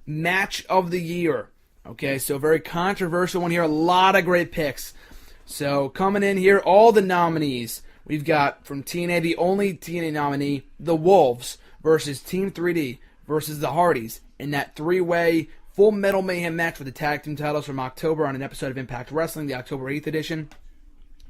match of the year. Okay, so very controversial one here. A lot of great picks. So coming in here, all the nominees. We've got from TNA, the only TNA nominee, the Wolves versus Team 3D versus the Hardys in that three-way Full Metal Mayhem match for the tag team titles from October on an episode of Impact Wrestling, the October 8th edition.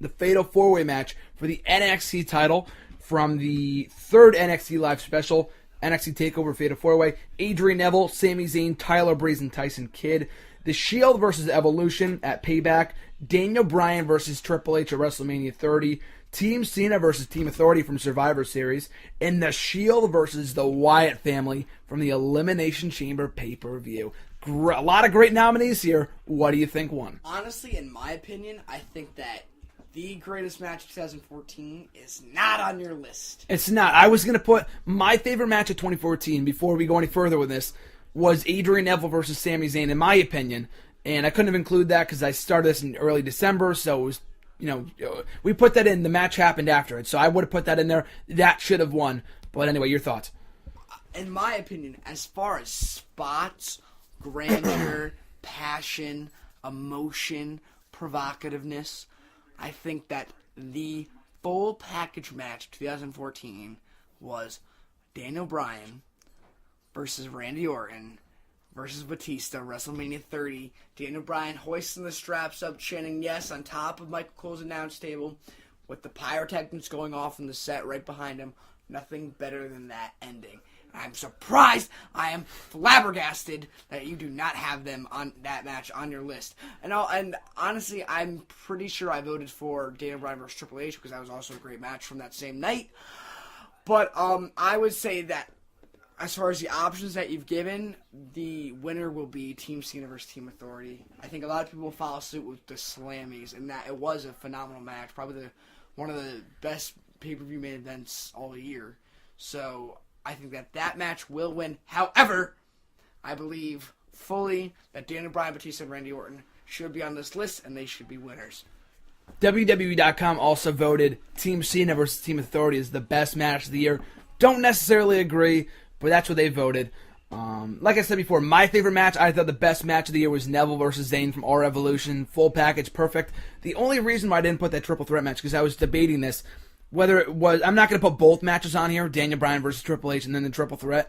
The Fatal 4-Way match for the NXT title from the third NXT Live special, NXT TakeOver Fatal 4-Way. Adrian Neville, Sami Zayn, Tyler Breeze, and Tyson Kidd. The Shield versus Evolution at Payback. Daniel Bryan versus Triple H at WrestleMania 30. Team Cena versus Team Authority from Survivor Series. And The Shield versus the Wyatt family from the Elimination Chamber pay-per-view. A lot of great nominees here. What do you think won? Honestly, in my opinion, I think that the greatest match of 2014 is not on your list. It's not. I was going to put my favorite match of 2014, before we go any further with this, was Adrian Neville versus Sami Zayn, in my opinion. And I couldn't have included that because I started this in early December, so it was, we put that in. The match happened after it, so I would have put that in there. That should have won. But anyway, your thoughts? In my opinion, as far as spots, grandeur, passion, emotion, provocativeness, I think that the full package match of 2014 was Daniel Bryan versus Randy Orton versus Batista, WrestleMania 30. Daniel Bryan hoisting the straps up, chanting yes on top of Michael Cole's announce table with the pyrotechnics going off in the set right behind him. Nothing better than that ending. I'm surprised, I am flabbergasted that you do not have them on that match on your list. And honestly, I'm pretty sure I voted for Daniel Bryan versus Triple H because that was also a great match from that same night. But I would say that as far as the options that you've given, the winner will be Team Cena versus Team Authority. I think a lot of people will follow suit with the Slammies, and that it was a phenomenal match, probably one of the best pay-per-view main events all year. So I think that match will win. However, I believe fully that Daniel Bryan, Batista, and Randy Orton should be on this list, and they should be winners. WWE.com also voted Team Cena versus Team Authority as the best match of the year. Don't necessarily agree, but that's what they voted. Like I said before, my favorite match, I thought the best match of the year was Neville versus Zayn from Our Evolution. Full package, perfect. The only reason why I didn't put that triple threat match, because I was debating this, whether it was, I'm not going to put both matches on here, Daniel Bryan versus Triple H and then the triple threat.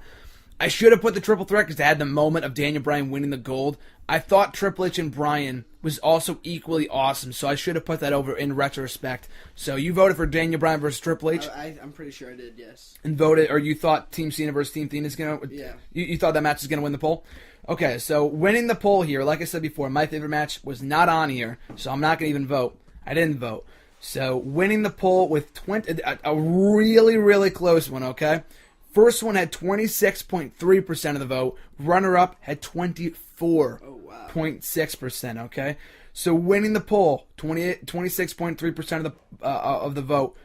I should have put the triple threat because I had the moment of Daniel Bryan winning the gold. I thought Triple H and Bryan was also equally awesome, so I should have put that over in retrospect. So you voted for Daniel Bryan versus Triple H? I'm pretty sure I did, yes. And voted, or you thought Team Cena versus Team Cena is going to... Yeah. You thought that match is going to win the poll? Okay, so winning the poll here, like I said before, my favorite match was not on here, so I'm not going to even vote. I didn't vote. So winning the poll with a really, really close one, okay? First one had 26.3% of the vote. Runner-up had 24.6%, okay? So winning the poll, 26.3% of the vote.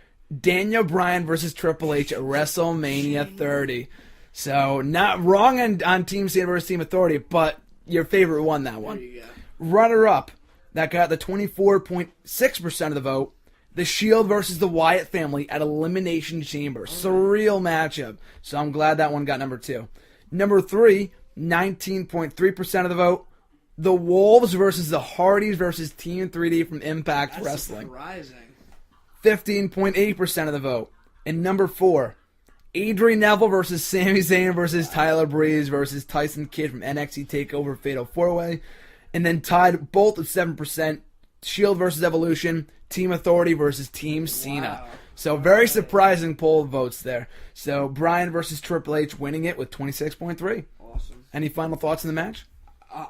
Daniel Bryan versus Triple H at WrestleMania 30. So not wrong on Team Cena versus Team Authority, but your favorite won that one. There you go. Runner-up, that got the 24.6% of the vote. The Shield versus the Wyatt family at Elimination Chamber. Surreal matchup. So I'm glad that one got number 2. Number 3, 19.3% of the vote. The Wolves versus the Hardys versus Team 3D from Impact That's Wrestling. Surprising. 15.8% of the vote. And number 4, Adrian Neville versus Sami Zayn versus Tyler Breeze versus Tyson Kidd from NXT TakeOver Fatal 4-Way. And then tied both at 7%. Shield versus Evolution, Team Authority versus Team Cena. Wow. So very surprising poll of votes there. So Bryan versus Triple H winning it with 26.3. Awesome. Any final thoughts on the match?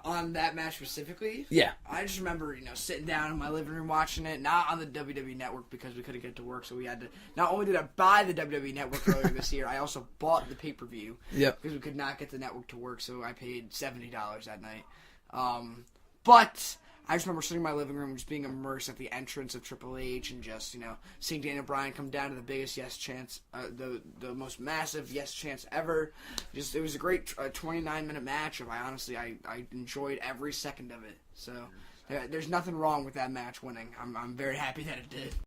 On that match specifically? Yeah. I just remember, sitting down in my living room watching it, not on the WWE Network because we couldn't get to work, so we had to, not only did I buy the WWE Network earlier this year, I also bought the pay-per-view. Yep. Because we could not get the network to work, so I paid $70 that night. But I just remember sitting in my living room just being immersed at the entrance of Triple H and just, seeing Daniel Bryan come down to the biggest yes chance, the most massive yes chance ever. Just, it was a great 29-minute match. I enjoyed every second of it. So there's nothing wrong with that match winning. I'm very happy that it did.